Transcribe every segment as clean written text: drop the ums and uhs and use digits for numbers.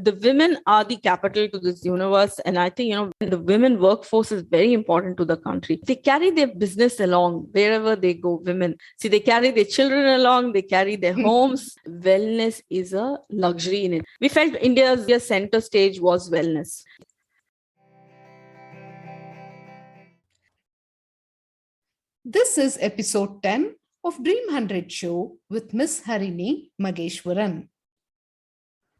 the women are the capital to this universe. And I think, the women workforce is very important to the country. They carry their business along wherever they go, women. See, they carry their children along, they carry their homes. Wellness is a luxury in it. We felt India's center stage was wellness. This is episode 10 of Dream 100 Show with Miss Hareeni Mageswaran.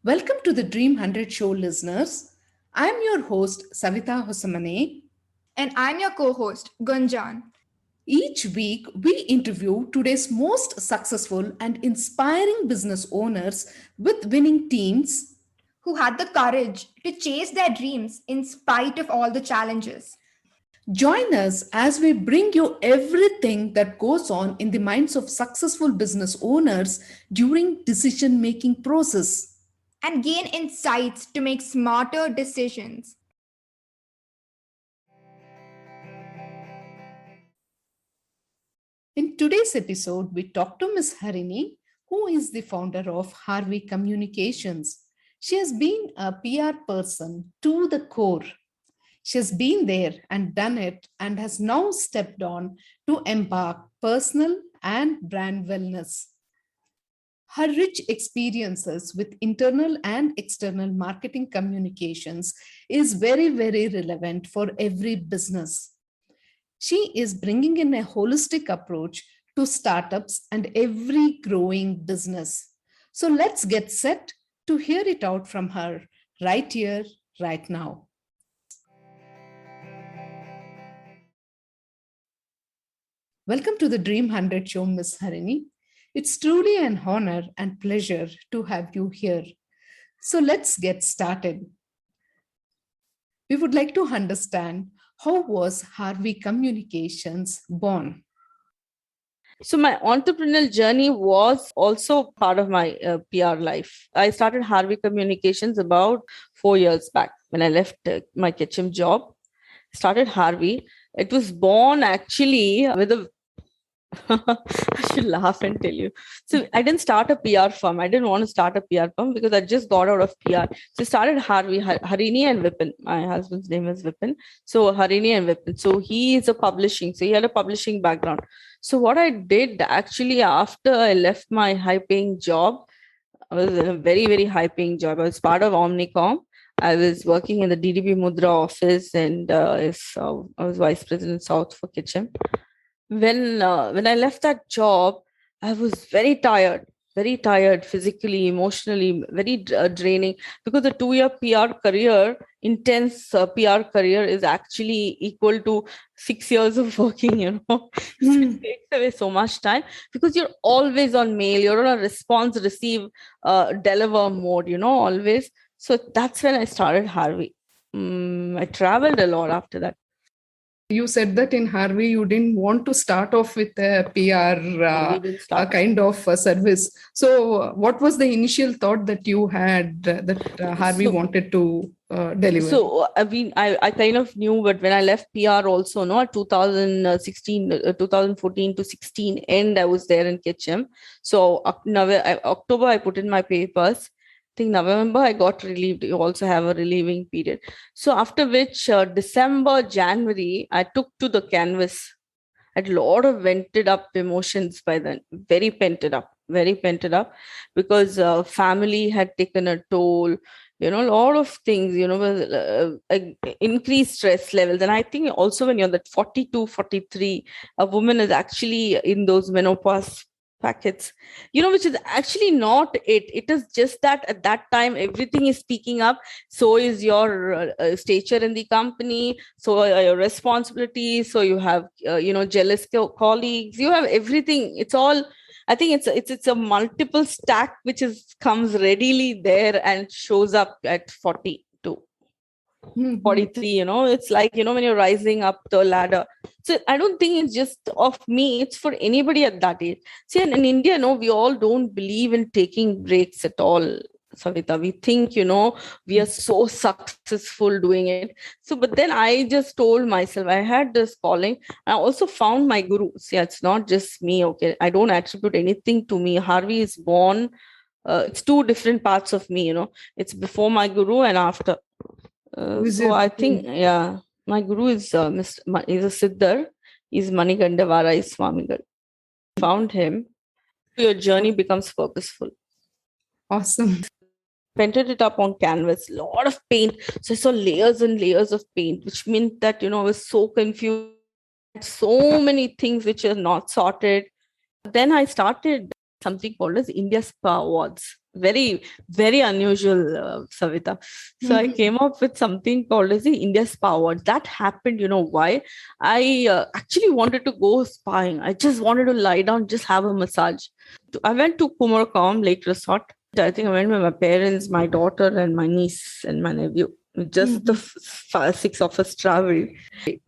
Welcome to the Dream 100 Show listeners. I am your host Savita Hosamane. And I'm your co-host Gunjan. Each week, we interview today's most successful and inspiring business owners with winning teams who had the courage to chase their dreams in spite of all the challenges. Join us as we bring you everything that goes on in the minds of successful business owners during decision-making process. And gain insights to make smarter decisions. In today's episode, we talk to Ms. Hareeni, who is the founder of Harvee Communications. She has been a PR person to the core. She has been there and done it and has now stepped on to embark personal and brand wellness. Her rich experiences with internal and external marketing communications is very, very relevant for every business. She is bringing in a holistic approach to startups and every growing business. So let's get set to hear it out from her right here, right now. Welcome to the Dream 100 Show, Ms. Hareeni. It's truly an honor and pleasure to have you here. So let's get started. We would like to understand, how was Harvee Communications born? So my entrepreneurial journey was also part of my PR life. I started Harvee Communications about 4 years back when I left my kitchen job. Started Harvee. It was born actually with a I should laugh and tell you. So I didn't start a PR firm. I didn't want to start a PR firm because I just got out of PR. So I started Harvee, Hareeni and Vipin. My husband's name is Vipin. So Hareeni and Vipin. So he is a publishing. So he had a publishing background. So what I did actually after I left my high-paying job, I was in a very, very high-paying job. I was part of Omnicom. I was working in the DDB Mudra office and I was vice president South for Kitchen. When I left that job, I was very tired physically, emotionally, very draining, because the 2-year PR career, intense PR career, is actually equal to 6 years of working, So it takes away so much time because you're always on mail, you're on a response, receive, deliver mode, always. So that's when I started Harvee. I traveled a lot after that. You said that in Harvee, you didn't want to start off with a PR kind of service. So what was the initial thought that you had that Harvee wanted to deliver? So, I kind of knew, but when I left PR also, 2014 to 16 end, I was there in Kitchen. So October, I put in my papers. I think November I got relieved. You also have a relieving period. So after which December, January, I took to the canvas. I had a lot of vented up emotions by then, very pented up because family had taken a toll, a lot of things, increased stress levels. And I think also when you're that 42, 43, a woman is actually in those menopause packets, which is actually not it. It is just that at that time, everything is speaking up. So is your stature in the company. So are your responsibilities. So you have, jealous colleagues. You have everything. It's all, I think it's a multiple stack, which comes readily there and shows up at 42. 43, it's like, when you're rising up the ladder. So I don't think it's just of me, it's for anybody at that age. See, in India, we all don't believe in taking breaks at all, Savita. We think, we are so successful doing it. So, but then I just told myself, I had this calling. I also found my guru. See, it's not just me, okay? I don't attribute anything to me. Harvee is born It's two different parts of me, it's before my guru and after. Who is So your I guru? think, yeah, my guru is is a Siddhar. He's Manigandavara Swamigal. Found him. Your journey becomes purposeful. Awesome. Painted it up on canvas, lot of paint. So I saw layers and layers of paint, which meant that, I was so confused. So many things which are not sorted. Then I started something called as India Spa Awards. Very, very unusual, Savita. So I came up with something called as the India Spa Awards. That happened, why? I actually wanted to go spying. I just wanted to lie down, just have a massage. I went to Kumarkom Lake Resort. I think I went with my parents, my daughter, and my niece and my nephew. Just the six of us traveled.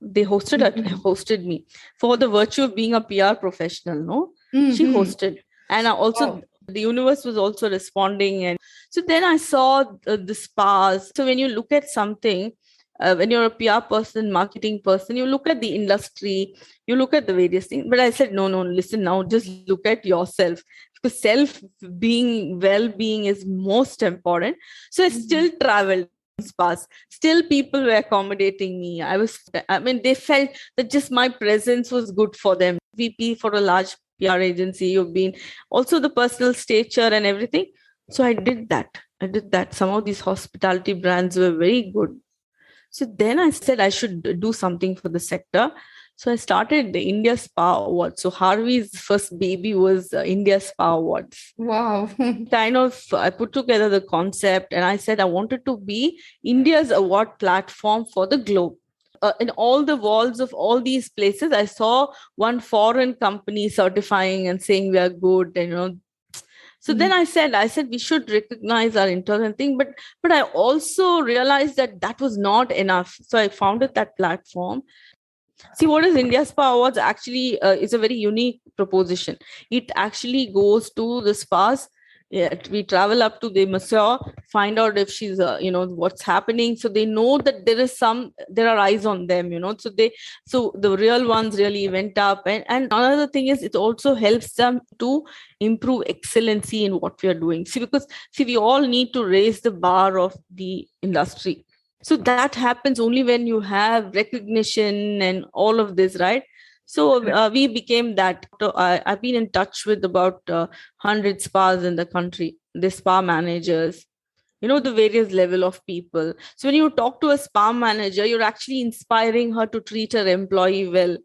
They hosted me for the virtue of being a PR professional. No, she hosted, and I also Wow. the universe was also responding. And so then I saw the spas. So when you look at something, when you're a PR person, marketing person, you look at the industry, you look at the various things. But I said, no, listen now, just look at yourself, because self being well-being is most important. So I still traveled spas. Still people were accommodating me. They felt that just my presence was good for them. VP for a large PR agency, you've been also the personal stature and everything. So I did that. Some of these hospitality brands were very good. So then I said I should do something for the sector. So I started the India Spa Awards. So Harvee's first baby was India Spa Awards. Wow. I put together the concept, and I said I wanted to be India's award platform for the globe. In all the walls of all these places, I saw one foreign company certifying and saying we are good, and so then I said we should recognize our internal thing, but I also realized that was not enough. So I founded that platform. See, what is India Spa Awards actually is a very unique proposition. It actually goes to the spas. Yeah, we travel up to the masseur, find out if she's, what's happening. So they know that there are eyes on them, so the real ones really went up. And another thing is it also helps them to improve excellency in what we are doing. Because we all need to raise the bar of the industry. So that happens only when you have recognition and all of this, right? So we became that. I've been in touch with about 100 spas in the country, the spa managers, the various level of people. So when you talk to a spa manager, you're actually inspiring her to treat her employee well.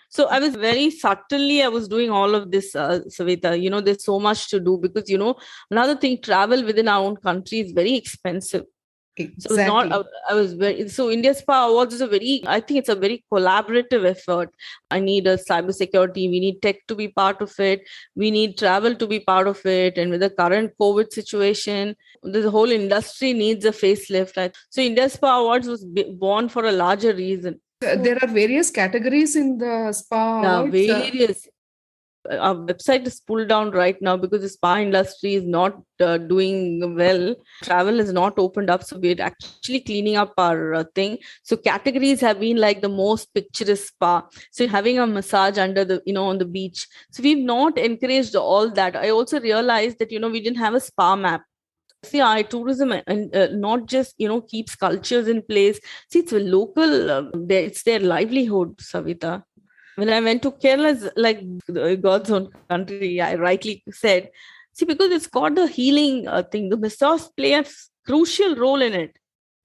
So I was very subtly, I was doing all of this, Savita. There's so much to do because, another thing, travel within our own country is very expensive. So it's not, Exactly. I was very, so India Spa Awards is I think it's a very collaborative effort. I need a cybersecurity. We need tech to be part of it. We need travel to be part of it. And with the current COVID situation, the whole industry needs a facelift. So India Spa Awards was born for a larger reason. There are various categories in the spa Yeah, awards. various. Our website is pulled down right now because the spa industry is not doing well. Travel is not opened up, so we're actually cleaning up our thing. So categories have been like the most picturesque spa, so having a massage under the on the beach. So we've not encouraged all that. I also realized that we didn't have a spa map. See, tourism and not just keeps cultures in place. See, it's a local, it's their livelihood, Savita. When I went to Kerala, it's like God's own country, I rightly said. See, because it's got the healing thing. The massage plays a crucial role in it.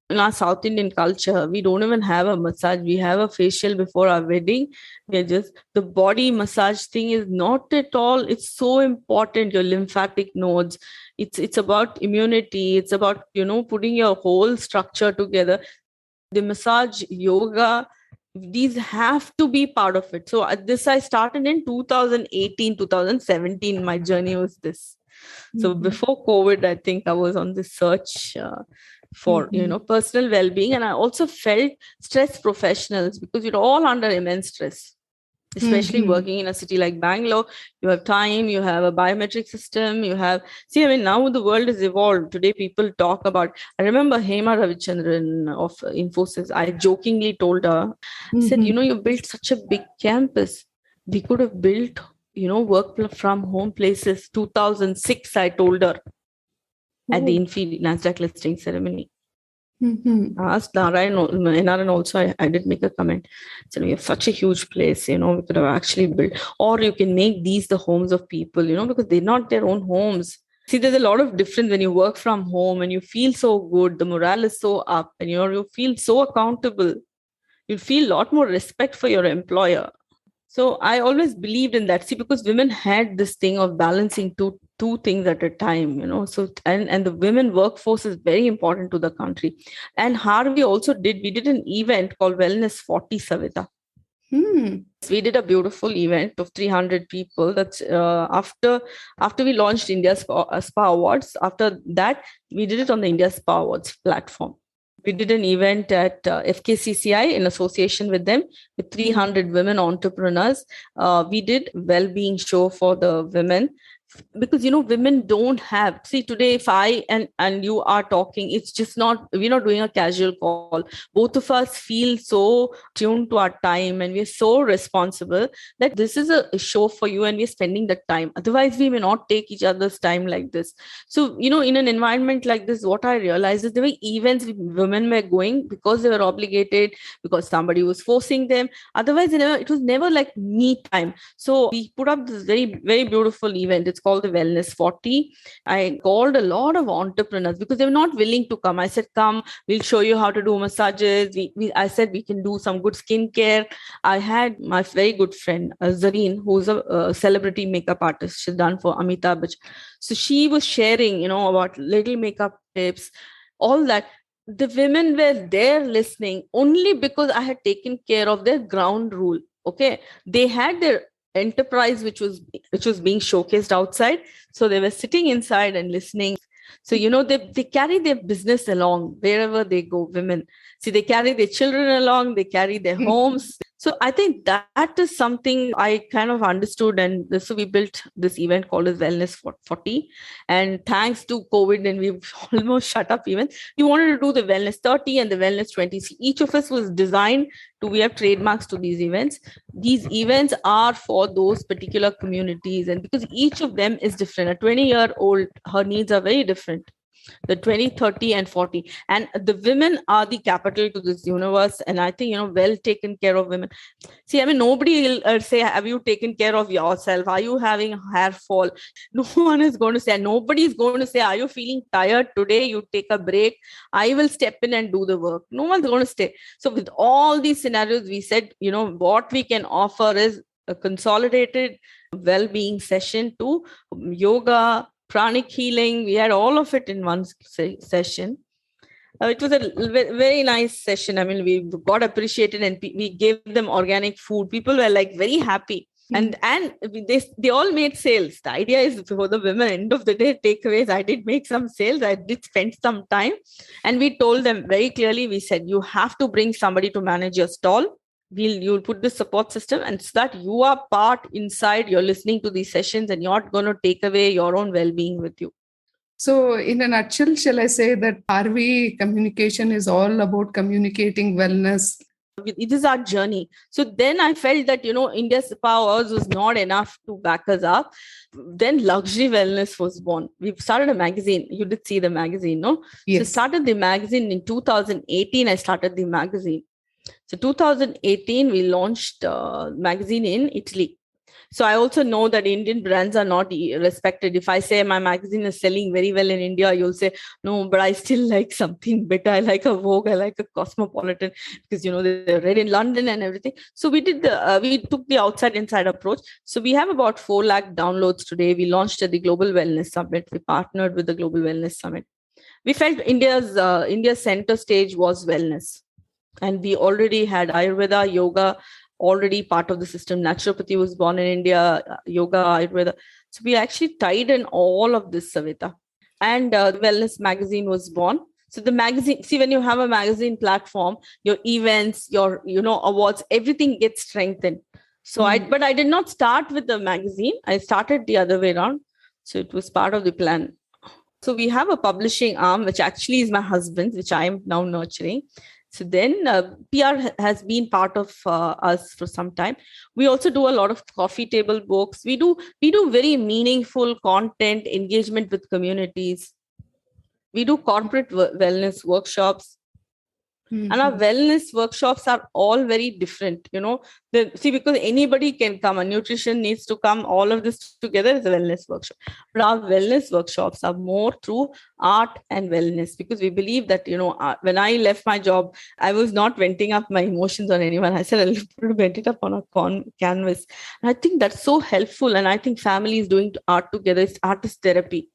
In our South Indian culture, we don't even have a massage. We have a facial before our wedding. We're just, the body massage thing is not at all. It's so important. Your lymphatic nodes. It's about immunity. It's about, putting your whole structure together. The massage, yoga, these have to be part of it. So this I started in 2018, 2017. My journey was this. So before COVID, I think I was on this search for personal well-being, and I also felt stress professionals because you're all under immense stress. Especially working in a city like Bangalore, you have time, you have a biometric system, now the world has evolved. Today, people talk about, I remember Hema Ravichandran of Infosys, I jokingly told her, said, you built such a big campus. We could have built, work from home places. 2006, I told her. at the Oh. Infi Nasdaq listing ceremony. Mhm. I asked NRN also, I did make a comment. So we have such a huge place, we could have actually built, or you can make these the homes of people, because they're not their own homes. See, there's a lot of difference when you work from home and you feel so good, the morale is so up, and you feel so accountable. You feel a lot more respect for your employer. So I always believed in that. See, because women had this thing of balancing two things at a time, So and the women workforce is very important to the country. And Harvey also we did an event called Wellness 40 Savita. Hmm. We did a beautiful event of 300 people. That's after we launched India Spa Awards. After that, we did it on the India Spa Awards platform. We did an event at FKCCI in association with them, with 300 women entrepreneurs. We did well-being show for the women, because women don't have, see, today if I and you are talking, it's just not, we're not doing a casual call. Both of us feel so tuned to our time, and we're so responsible that this is a show for you, and we're spending the time. Otherwise we may not take each other's time like this. So in an environment like this, what I realized is there were events women were going because they were obligated, because somebody was forcing them. Otherwise it was never like me time. So we put up this very, very beautiful event. It's called the Wellness 40. I called a lot of entrepreneurs because they were not willing to come. I said, come, we'll show you how to do massages. I said, we can do some good skincare. I had my very good friend, Zareen, who's a celebrity makeup artist. She's done for Amitabh Bachchan. So she was sharing, about little makeup tips, all that. The women were there listening only because I had taken care of their ground rule. Okay. They had their enterprise which was being showcased outside, so they were sitting inside and listening. So they carry their business along wherever they go. Women, see, they carry their children along, they carry their homes. So I think that is something I kind of understood, and so we built this event called as Wellness 40. And thanks to COVID, and we've almost shut up even, we wanted to do the Wellness 30 and the Wellness 20. So each of us was designed to, we have trademarks to these events. These events are for those particular communities, and because each of them is different. A 20-year-old, her needs are very different. The 20, 30, and 40, and the women are the capital to this universe. And I think, well taken care of women. See, I mean, nobody will say, have you taken care of yourself? Are you having hair fall? No one is going to say. Nobody is going to say, are you feeling tired today? You take a break. I will step in and do the work. No one's going to stay. So with all these scenarios, we said, what we can offer is a consolidated well-being session to yoga, pranic healing. We had all of it in one session. It was a very nice session. I mean, we got appreciated, and we gave them organic food. People were like very happy. And they all made sales. The idea is for the women, end of the day, takeaways. I did make some sales. I did spend some time. And we told them very clearly, we said, you have to bring somebody to manage your stall. You'll put this support system, and so that you are part inside, you're listening to these sessions, and you're not going to take away your own well-being with you. So in a nutshell, shall I say that Harvee Communication is all about communicating wellness? It is our journey. So then I felt that, India's powers was not enough to back us up. Then Luxury Wellness was born. We started a magazine. You did see the magazine, no? Yes. So started the magazine in 2018. I started the magazine. So 2018, we launched a magazine in Italy. So I also know that Indian brands are not respected. If I say my magazine is selling very well in India, you'll say, no, but I still like something better. I like a Vogue, I like a Cosmopolitan, because, they're read in London and everything. So we took the outside inside approach. So we have about 4 lakh downloads today. We launched at the Global Wellness Summit. We partnered with the Global Wellness Summit. We felt India's center stage was wellness. And we already had Ayurveda, yoga, already part of the system. Naturopathy was born in India, yoga, Ayurveda. So we actually tied in all of this, Savita. And the Wellness magazine was born. So the magazine, see, when you have a magazine platform, your events, your, awards, everything gets strengthened. So but I did not start with the magazine. I started the other way around. So it was part of the plan. So we have a publishing arm, which actually is my husband's, which I am now nurturing. So then PR has been part of us for some time. We also do a lot of coffee table books. We do very meaningful content engagement with communities. We do corporate wellness workshops. And our Mhm. wellness workshops are all very different, see, because anybody can come, a nutrition needs to come, all of this together is a wellness workshop. But our wellness workshops are more through art and wellness, because we believe that, when I left my job, I was not venting up my emotions on anyone. I said, I'll vent it up on a canvas. And I think that's so helpful. And I think families doing art together, it's artist therapy.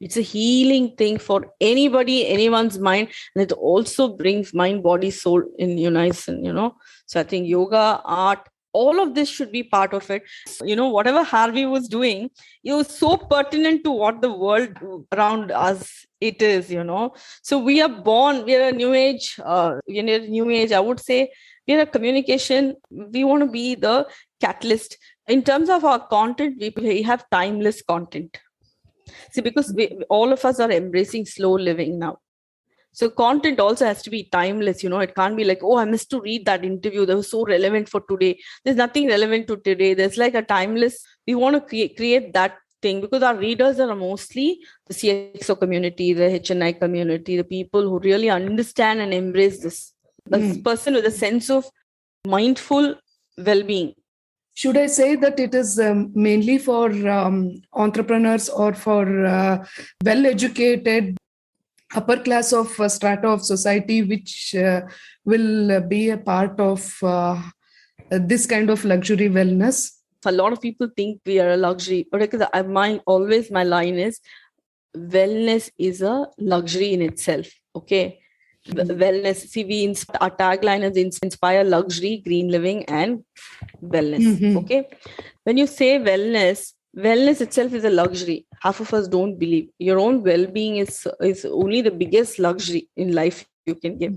It's a healing thing for anybody, anyone's mind. And it also brings mind, body, soul in unison, So I think yoga, art, all of this should be part of it. Whatever Harvey was doing, it was so pertinent to what the world around us it is, So we are born, we are a new age, I would say we are a communication. We want to be the catalyst. In terms of our content, we have timeless content. See, because all of us are embracing slow living now. So content also has to be timeless. It can't be like, oh, I missed to read that interview that was so relevant for today. There's nothing relevant to today. There's like a timeless, we want to create that thing, because our readers are mostly the CXO community, the HNI community, the people who really understand and embrace this. A person with a sense of mindful well-being. Should I say that it is mainly for entrepreneurs or for well-educated upper class of strata of society, which will be a part of this kind of luxury wellness? A lot of people think we are a luxury, but because my line is, wellness is a luxury in itself. Okay. Wellness. See, our tagline is inspire luxury, green living, and wellness. Okay. When you say wellness itself is a luxury. Half of us don't believe. Your own well-being is only the biggest luxury in life you can give.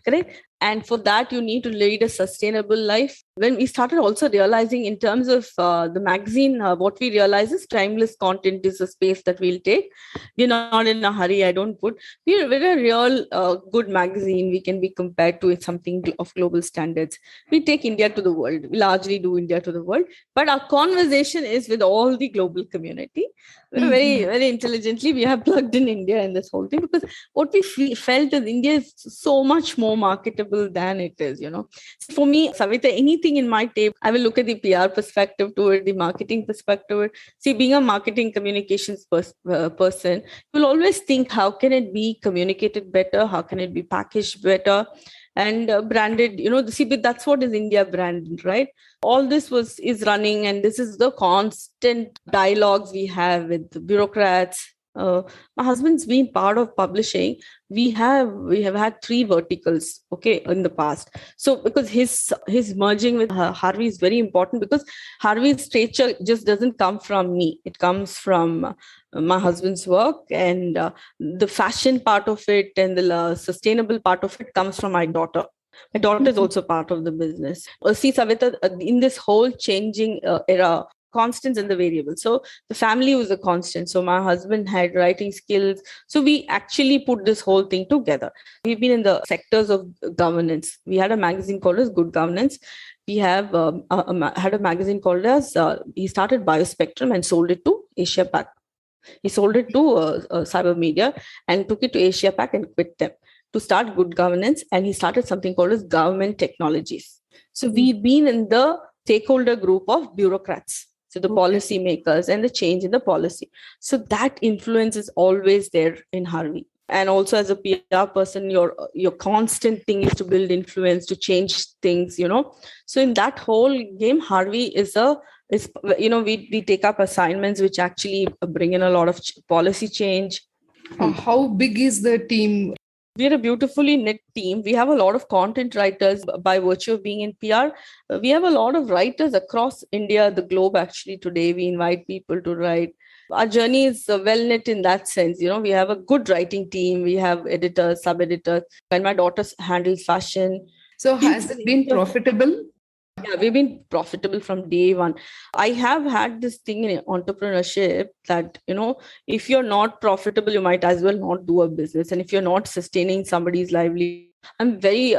Correct? And for that, you need to lead a sustainable life. When we started also realizing in terms of the magazine, what we realize is timeless content is a space that we'll take. We're not in a hurry. We're a real good magazine. We can be compared to something of global standards. We take India to the world. We largely do India to the world. But our conversation is with all the global community. Very, very intelligently, we have plugged in India in this whole thing, because what we felt is India is so much more marketable than it is, For me, Savita, anything in my tape, I will look at the PR perspective to it, the marketing perspective. See, being a marketing communications person, you'll always think, how can it be communicated better? How can it be packaged better? And branded, but that's what is India brand, right? All this is running, and this is the constant dialogues we have with the bureaucrats. My husband's been part of publishing. We have had 3 verticals, okay, in the past. So because his merging with Harvey is very important, because Harvey's stature just doesn't come from me. It comes from my husband's work, and the fashion part of it and the sustainable part of it comes from my daughter. My daughter is also part of the business. See, Savita, in this whole changing era, constants and the variables. So the family was a constant. So my husband had writing skills. So we actually put this whole thing together. We've been in the sectors of governance. We had a magazine called as Good Governance. We have had a magazine called as, he started Biospectrum and sold it to Asia Pac. He sold it to Cyber Media and took it to Asia Pac and quit them to start Good Governance. And he started something called as Government Technologies. So we've been in the stakeholder group of bureaucrats. So the policy makers and the change in the policy. So that influence is always there in Harvey. And also as a PR person, your constant thing is to build influence, to change things, So in that whole game, Harvey we take up assignments which actually bring in a lot of policy change. How big is the team? We're a beautifully knit team. We have a lot of content writers by virtue of being in PR. We have a lot of writers across India, the globe actually today. We invite people to write. Our journey is well knit in that sense. We have a good writing team. We have editors, sub-editors. And my daughter handles fashion. So has it been profitable? Yeah, we've been profitable from day one. I have had this thing in entrepreneurship that, if you're not profitable, you might as well not do a business. And if you're not sustaining somebody's livelihood, I'm very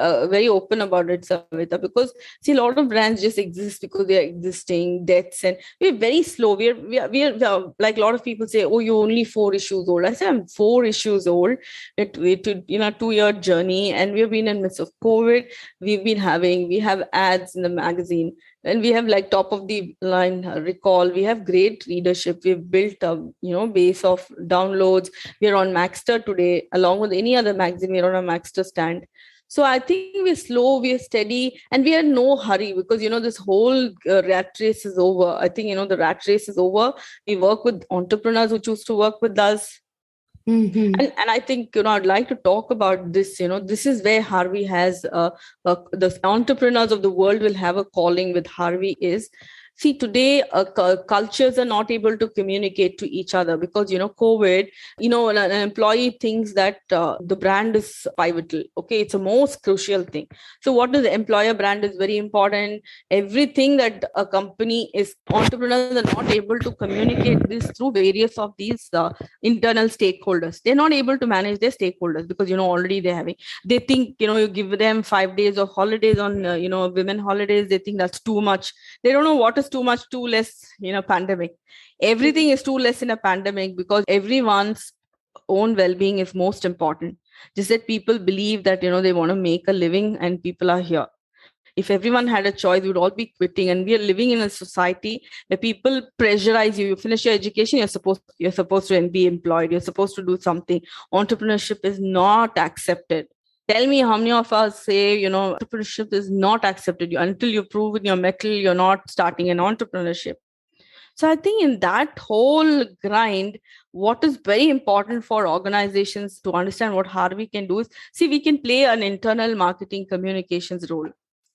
open about it, Savita, because see, a lot of brands just exist because they are existing deaths, and we're very slow. We are like a lot of people say, "Oh, you're only 4 issues old." I say, "I'm 4 issues old." It 2-year journey, and we've been in midst of COVID. We have ads in the magazine, and we have like top of the line recall. We have great readership. We've built a base of downloads. We're on Maxter today, along with any other magazine. We're on a Maxter stand. So I think we're slow, we're steady, and we are in no hurry because this whole rat race is over. I think the rat race is over. We work with entrepreneurs who choose to work with us. Mm-hmm. And I think I'd like to talk about this. This is where Harvey has the entrepreneurs of the world will have a calling with Harvey is, see, today cultures are not able to communicate to each other because COVID. An employee thinks that the brand is pivotal. Okay, it's a most crucial thing. So what is the employer brand is very important. Everything that a company is, entrepreneurs are not able to communicate this through various of these internal stakeholders. They're not able to manage their stakeholders because already they're having, they think you give them 5 days of holidays on women holidays. They think that's too much. They don't know what is too much, too less pandemic. Everything is too less in a pandemic because everyone's own well-being is most important. Just that people believe that they want to make a living and people are here. If everyone had a choice, we would all be quitting. And we are living in a society where people pressurize you. You finish your education, you're supposed to be employed, you're supposed to do something. Entrepreneurship is not accepted. Tell me how many of us say, entrepreneurship is not accepted. Until you prove in your metal, you're not starting an entrepreneurship. So I think in that whole grind, what is very important for organizations to understand what Harvey can do is, see, we can play an internal marketing communications role.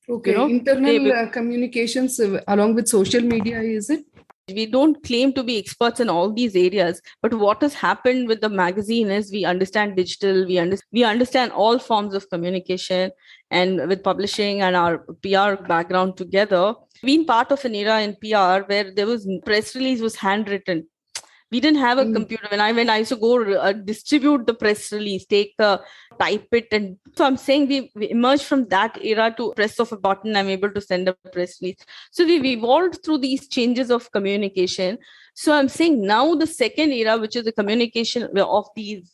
Okay, internal communications along with social media, is it? We don't claim to be experts in all these areas, but what has happened with the magazine is we understand digital, we understand all forms of communication, and with publishing and our PR background together, been part of an era in PR where there was press release was handwritten. We didn't have a computer. When I used to go distribute the press release, type it. And so I'm saying we emerged from that era to press of a button, I'm able to send a press release. So we've evolved through these changes of communication. So I'm saying now the second era, which is the communication of these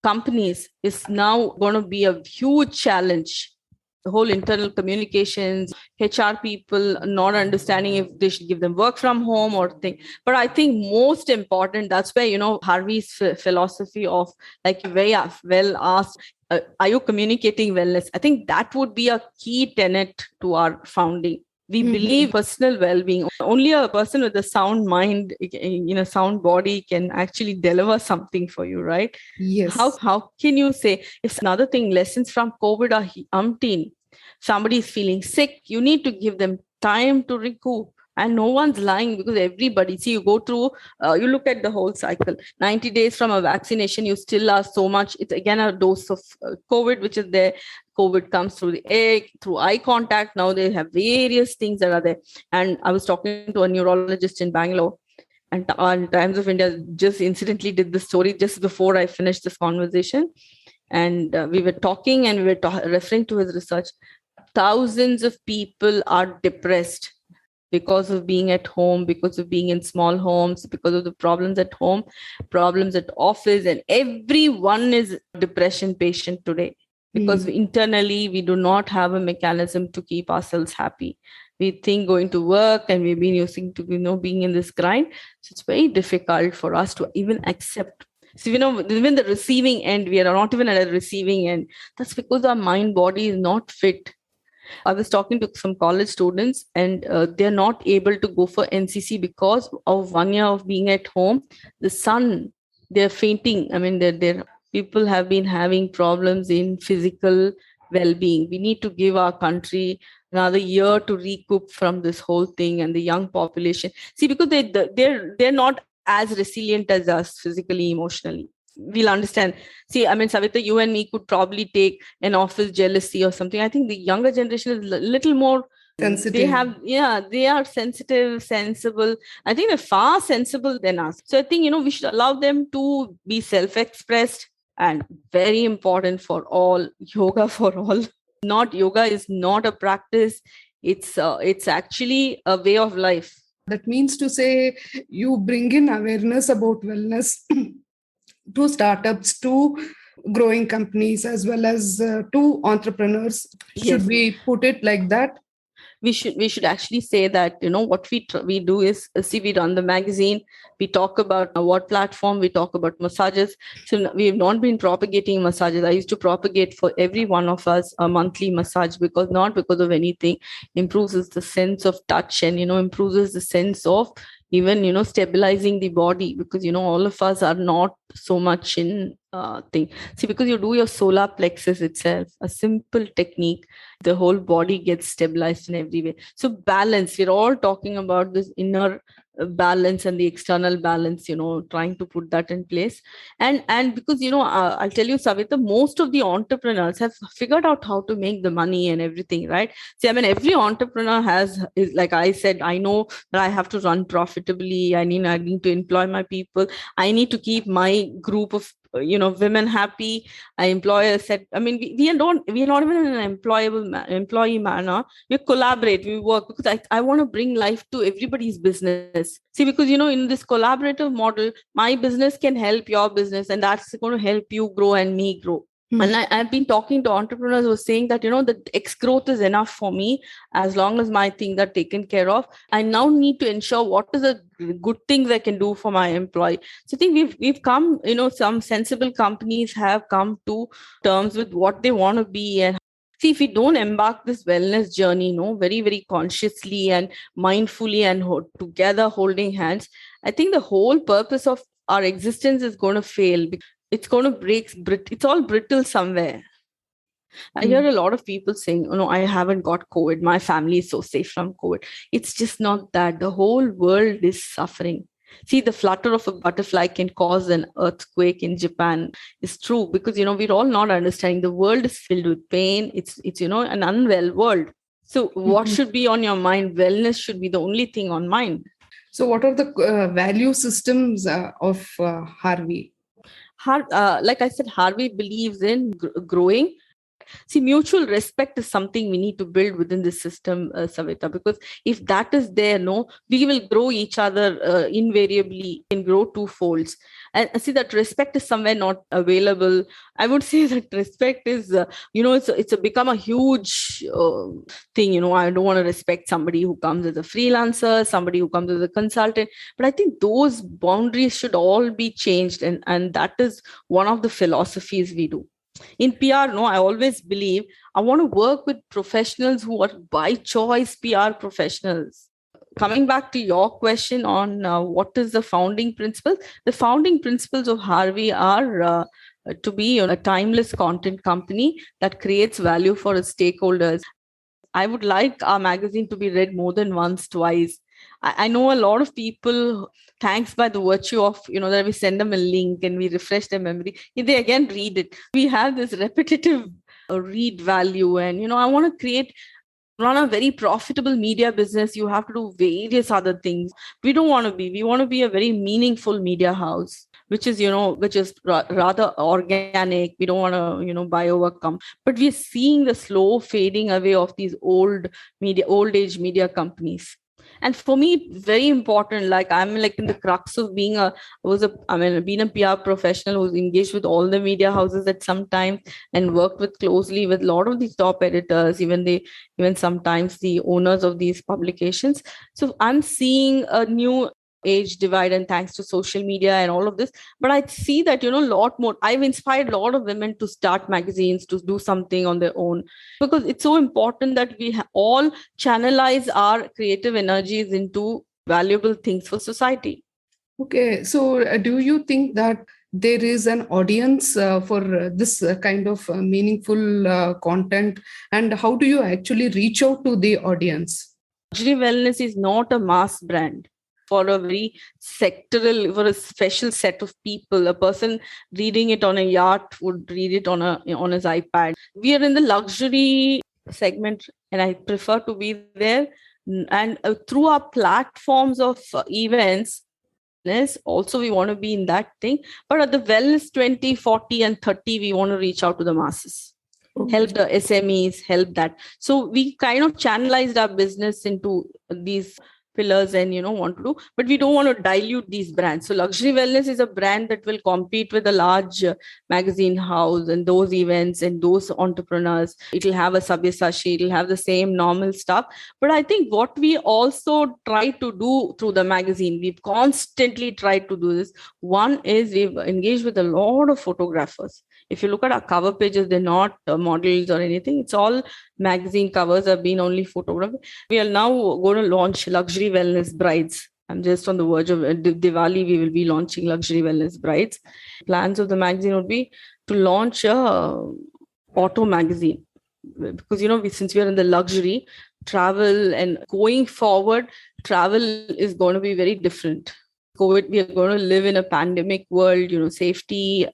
companies, is now going to be a huge challenge. The whole internal communications, HR people not understanding if they should give them work from home or thing. But I think most important, that's where, Harvey's philosophy of, like, you very well asked, are you communicating wellness? I think that would be a key tenet to our founding. We believe personal well-being. Only a person with a sound mind, sound body can actually deliver something for you, right? Yes. How can you say, if another thing, lessons from COVID are umpteen. Somebody is feeling sick, you need to give them time to recoup. And no one's lying because everybody, see, you go through, you look at the whole cycle. 90 days from a vaccination, you still are so much. It's again a dose of COVID, which is there. COVID comes through the egg, through eye contact. Now they have various things that are there. And I was talking to a neurologist in Bangalore, and Times of India just incidentally did the story just before I finished this conversation. And we were talking and we were referring to his research. Thousands of people are depressed because of being at home, because of being in small homes, because of the problems at home, problems at office, and everyone is a depression patient today because internally we do not have a mechanism to keep ourselves happy. We think going to work, and we've been using to being in this grind. So it's very difficult for us to even accept. So even the receiving end, we are not even at a receiving end. That's because our mind body is not fit. I was talking to some college students, and they're not able to go for NCC because of 1 year of being at home. The sun, they're fainting. I mean, their people have been having problems in physical well-being. We need to give our country another year to recoup from this whole thing, and the young population. See, because they're not as resilient as us physically, emotionally. We'll understand. See, I mean, Savita, you and me could probably take an office jealousy or something. I think the younger generation is a little more sensitive. They are sensitive, sensible. I think they're far sensible than us. So I think, we should allow them to be self-expressed. and very important for all, yoga for all. Not yoga is not a practice. It's actually a way of life. That means to say you bring in awareness about wellness to startups, to growing companies, as well as to entrepreneurs. Should Yes. we put it like that? We should actually say that, what we do is, see, we run the magazine, we talk about what platform, we talk about massages. So we have not been propagating massages. I used to propagate for every one of us a monthly massage, because not because of anything, improves the sense of touch, and improves the sense of even stabilizing the body, because all of us are not so much in thing. See, because you do your solar plexus itself, a simple technique, the whole body gets stabilized in every way. So balance, we're all talking about this inner balance and the external balance, trying to put that in place. And because I'll tell you, Savita, most of the entrepreneurs have figured out how to make the money and everything, right? See, I mean, every entrepreneur is like I said, I know that I have to run profitably. I need to employ my people. I need to keep my group of women happy. I employ a set. I mean, we are not even in an employee manner. We collaborate, we work, because I want to bring life to everybody's business. See, because in this collaborative model, my business can help your business, and that's going to help you grow and me grow. And I've been talking to entrepreneurs who are saying that, the X growth is enough for me as long as my things are taken care of. I now need to ensure what is the good things I can do for my employee. So I think we've come, some sensible companies have come to terms with what they want to be. And see, if we don't embark this wellness journey, very, very consciously and mindfully and together holding hands, I think the whole purpose of our existence is going to fail. It's going to it's all brittle somewhere. I hear a lot of people saying, I haven't got COVID. My family is so safe from COVID. It's just not that. The whole world is suffering. See, the flutter of a butterfly can cause an earthquake in Japan. It's true, because, we're all not understanding. The world is filled with pain. It's an unwell world. So what should be on your mind? Wellness should be the only thing on mind. So, what are the value systems of Harvee? Like I said, Harvey believes in growing. See, mutual respect is something we need to build within the system, Savita, because if that is there, we will grow each other invariably, and grow two folds. And see, that respect is somewhere not available. I would say that respect is, it's become a huge thing. I don't want to respect somebody who comes as a freelancer, somebody who comes as a consultant. But I think those boundaries should all be changed. And that is one of the philosophies we do. In PR, I always believe I want to work with professionals who are by choice PR professionals. Coming back to your question on what is the founding principles, the founding principles of Harvey are to be a timeless content company that creates value for its stakeholders. I would like our magazine to be read more than once, twice. I know a lot of people, thanks by the virtue of, that we send them a link and we refresh their memory, they again read it. We have this repetitive read value. And, I want to run a very profitable media business. You have to do various other things. We want to be a very meaningful media house, which is rather organic. We don't want to buy overcome, but we're seeing the slow fading away of these old age media companies. And for me, it's very important. Like, I'm like in the crux of being being a PR professional who's engaged with all the media houses at some time, and worked with closely with a lot of these top editors, even sometimes the owners of these publications. So I'm seeing a new age divide, and thanks to social media and all of this. But I see that, a lot more. I've inspired a lot of women to start magazines, to do something on their own, because it's so important that we all channelize our creative energies into valuable things for society. Okay, so do you think that there is an audience for this kind of meaningful content, and how do you actually reach out to the audience? Luxury wellness is not a mass brand for a very sectoral, for a special set of people. A person reading it on a yacht would read it on his iPad. We are in the luxury segment, and I prefer to be there. And through our platforms of events, wellness. Also, we want to be in that thing. But at the wellness 20, 40, and 30, we want to reach out to the masses, help the SMEs, help that. So we kind of channelized our business into these pillars and, want to do, but we don't want to dilute these brands. So luxury wellness is a brand that will compete with a large magazine house and those events and those entrepreneurs. It'll have a Sabyasachi, it'll have the same normal stuff. But I think what we also try to do through the magazine, we've constantly tried to do this. One is we've engaged with a lot of photographers. If you look at our cover pages, they're not models or anything. It's all magazine covers have been only photography. We are now going to launch luxury wellness brides. I'm just on the verge of Diwali. We will be launching luxury wellness brides. Plans of the magazine would be to launch a auto magazine, because since we are in the luxury travel and going forward, travel is going to be very different. COVID, we are going to live in a pandemic world, safety,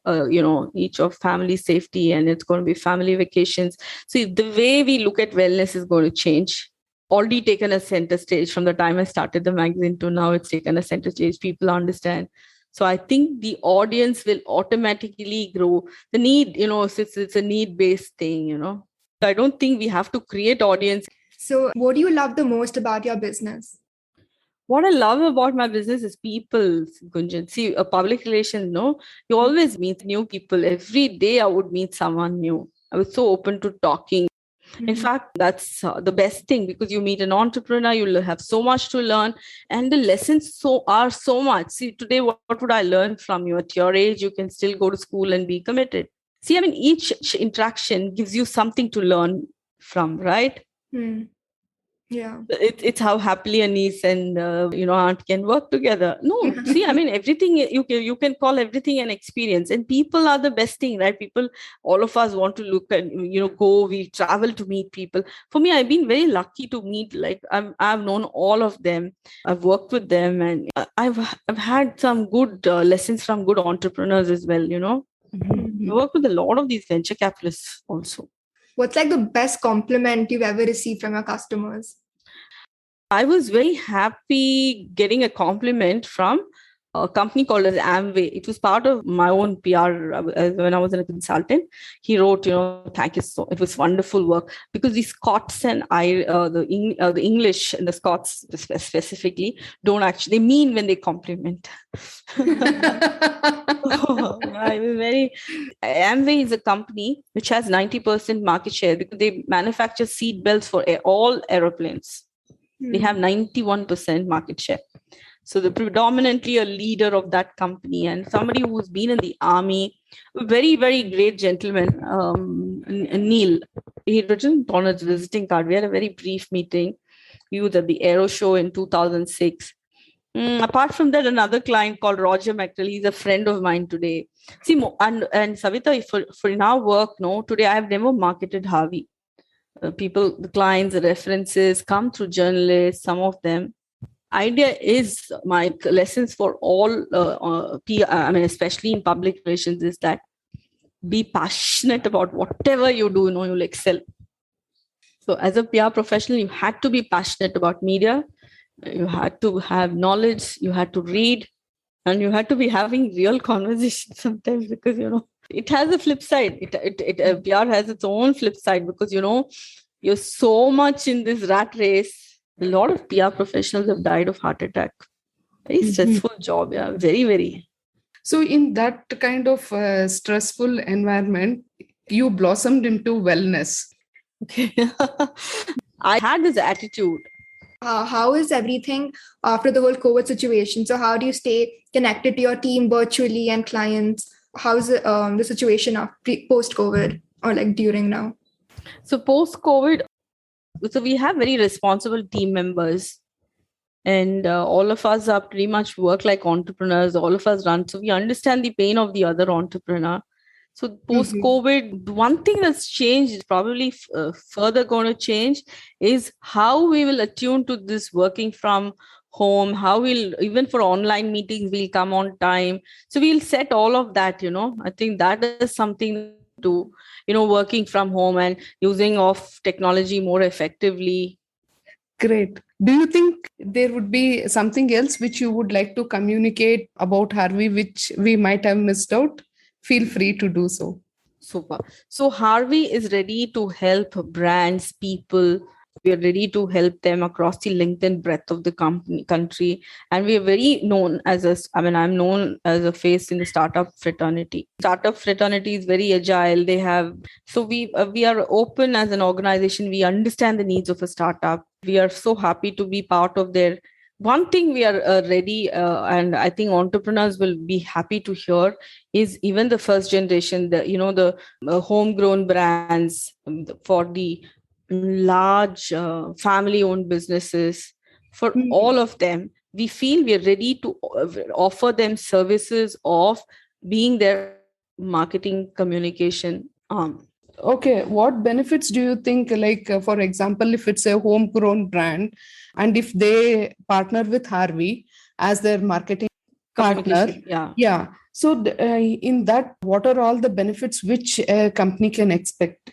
each of family safety, and it's going to be family vacations. So the way we look at wellness is going to change. Already taken a center stage from the time I started the magazine to now, it's taken a center stage. People understand. So I think the audience will automatically grow. The need, since it's a need-based thing, I don't think we have to create audience. So what do you love the most about your business? What I love about my business is people, Gunjan. See, a public relations, you always meet new people. Every day I would meet someone new. I was so open to talking. In fact, that's the best thing, because you meet an entrepreneur, you'll have so much to learn, and the lessons are so much. See, today, what would I learn from you? At your age, you can still go to school and be committed. See, each interaction gives you something to learn from, right? Yeah. It's how happily a niece and aunt can work together. No, see, everything you can call everything an experience, and people are the best thing, right? People, all of us want to look and we travel to meet people. For me, I've been very lucky to meet, like I've known all of them. I've worked with them, and I've had some good lessons from good entrepreneurs as well. I work with a lot of these venture capitalists also. What's like the best compliment you've ever received from your customers? I was very happy getting a compliment from a company called as Amway. It was part of my own PR when I was a consultant. He wrote, thank you so. It was wonderful work, because the Scots and the English and the Scots specifically don't actually mean when they compliment. Amway is a company which has 90% market share, because they manufacture seat belts for all aeroplanes. They have 91% market share. So they're predominantly a leader of that company, and somebody who's been in the army, a very, very great gentleman, Neil. He written on his visiting card. We had a very brief meeting. He was at the Aero Show in 2006. Apart from that, another client called Roger McNeil, he's a friend of mine today. See, and Savita, for in our work, today I have never marketed Harvee. People, the clients, the references come through journalists, some of them. Idea is, my lessons for all, especially in public relations, is that be passionate about whatever you do, you'll excel. So as a PR professional, you had to be passionate about media. You had to have knowledge, you had to read, and you had to be having real conversations sometimes, because, it has a flip side. PR has its own flip side, because, you're so much in this rat race. A lot of PR professionals have died of heart attack. Very stressful job. Yeah, very, very. So in that kind of stressful environment, you blossomed into wellness. Okay. I had this attitude. How is everything after the whole COVID situation? So how do you stay connected to your team virtually and clients? How's the situation post-COVID, or like during now? So post-COVID, so we have very responsible team members, and all of us are pretty much work like entrepreneurs. All of us run. So we understand the pain of the other entrepreneur. So post-COVID, one thing that's changed, probably further going to change, is how we will attune to this working from home, how we'll, even for online meetings, we'll come on time. So we'll set all of that, I think that is something to, working from home and using of technology more effectively. Great. Do you think there would be something else which you would like to communicate about Harvey, which we might have missed out? Feel free to do so. Super. So Harvey is ready to help brands, people. We are ready to help them across the length and breadth of the country. And we are very known as I'm known as a face in the startup fraternity. Startup fraternity is very agile. So we are open as an organization. We understand the needs of a startup. We are so happy to be part of their. One thing we are ready, and I think entrepreneurs will be happy to hear, is even the first generation, the homegrown brands, for the large family owned businesses, for all of them, we feel we are ready to offer them services of being their marketing communication arm. Okay, what benefits do you think, like, for example, if it's a homegrown brand and if they partner with Harvey as their marketing partner? Yeah. Yeah. So, in that, what are all the benefits which a company can expect?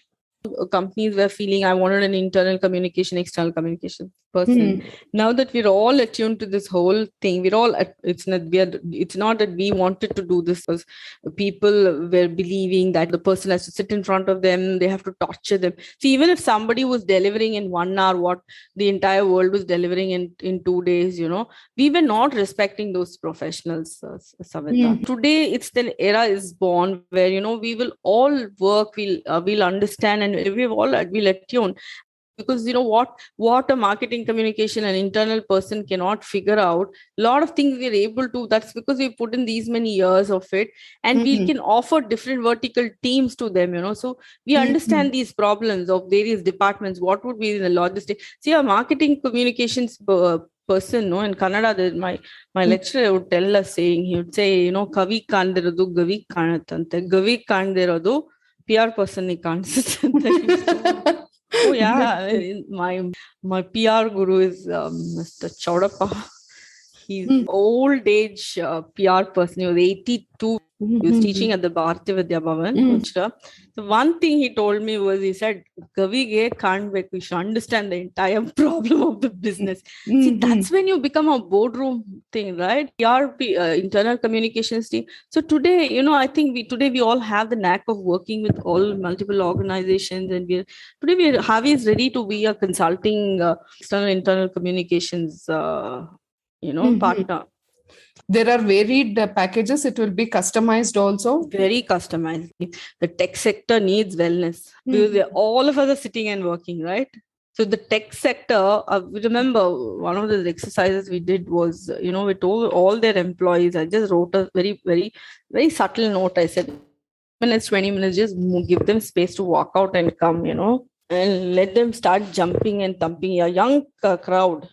Companies were feeling I wanted an internal communication, external communication person. Now that we're all attuned to this whole thing, it's not that we wanted to do this, because people were believing that the person has to sit in front of them, they have to torture them. See, even if somebody was delivering in 1 hour what the entire world was delivering in 2 days, we were not respecting those professionals, Savita. Today, it's the era is born where, we will all work, we'll understand, and we'll attune. Because what a marketing communication and internal person cannot figure out, a lot of things we're able to. That's because we put in these many years of it, and we can offer different vertical teams to them, so we understand these problems of various departments. What would be the logistics? See, a marketing communications person, no, in Kannada, my lecturer would tell us, saying, he would say, kavi kandirodu gavi kanatante, gavi kandirodu PR person ಕಾಣಿಸುತ್ತೆ. Oh yeah, my PR guru is Mr. Chaudappa. He's old age PR person. He was 82. He was teaching at the Bharati Vidya Bhavan. So one thing he told me was, he said, Kavige kanbeku, we should understand the entire problem of the business. See, that's when you become a boardroom thing, right? ERP, internal communications team. So today, I think today we all have the knack of working with all multiple organizations, and Harvey is ready to be a consulting external internal communications partner. There are varied packages. It will be customized also. Very customized. The tech sector needs wellness, because all of us are sitting and working, right? So the tech sector, remember, one of the exercises we did was, we told all their employees, I just wrote a very, very, very subtle note. I said, 20 minutes, just give them space to walk out and come, and let them start jumping and thumping. A young crowd.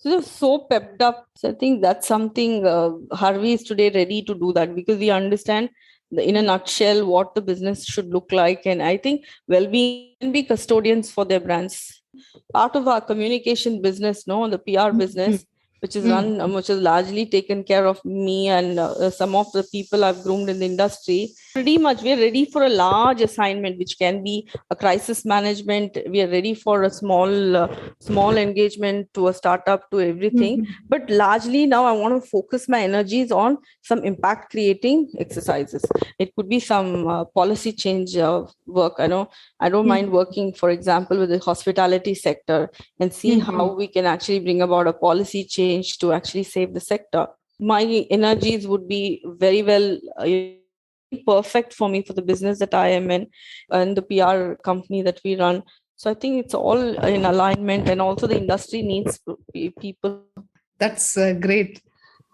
So they're so pepped up. So I think that's something Harvey is today ready to do that, because we understand in a nutshell what the business should look like. And I think well-being can be custodians for their brands. Part of our communication business, the PR business, which is which is largely taken care of me and some of the people I've groomed in the industry. Pretty much, we're ready for a large assignment, which can be a crisis management. We are ready for a small engagement, to a startup, to everything. But largely now, I want to focus my energies on some impact creating exercises. It could be some policy change work. I don't mind working, for example, with the hospitality sector, and see how we can actually bring about a policy change to actually save the sector. My energies would be very well perfect for me for the business that I am in, and the PR company that we run. So I think it's all in alignment, and also the industry needs people. That's great.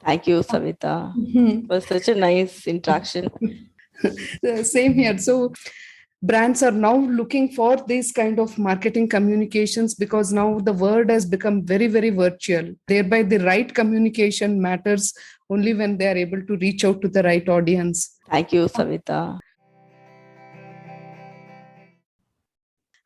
Thank you, Savita. It was such a nice interaction. Same here. So brands are now looking for these kind of marketing communications, because now the world has become very, very virtual. Thereby, the right communication matters only when they are able to reach out to the right audience. Thank you, Savita.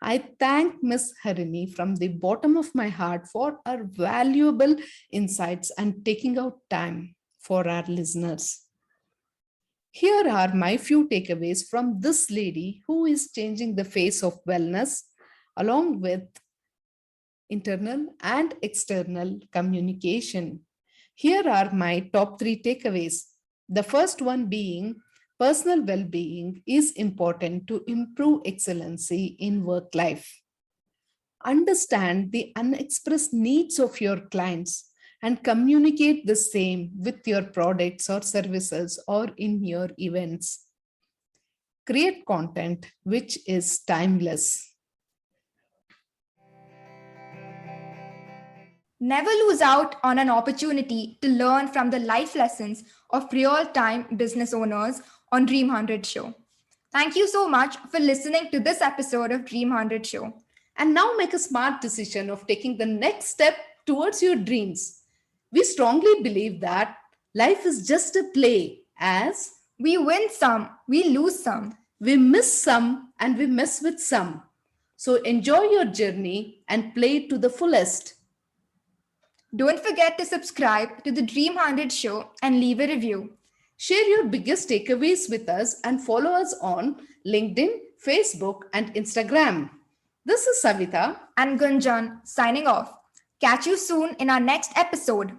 I thank Ms. Hareeni from the bottom of my heart for her valuable insights and taking out time for our listeners. Here are my few takeaways from this lady who is changing the face of wellness, along with internal and external communication. Here are my top 3 takeaways. The first one being personal well being is important to improve excellency in work life. Understand the unexpressed needs of your clients and communicate the same with your products or services or in your events. Create content which is timeless. Never lose out on an opportunity to learn from the life lessons of real-time business owners on Dream 100 Show. Thank you so much for listening to this episode of Dream 100 Show. And now make a smart decision of taking the next step towards your dreams. We strongly believe that life is just a play, as we win some, we lose some. We miss some and we mess with some. So enjoy your journey and play to the fullest. Don't forget to subscribe to the Dream 100 Show and leave a review. Share your biggest takeaways with us and follow us on LinkedIn, Facebook, and Instagram. This is Savita and Gunjan signing off. Catch you soon in our next episode.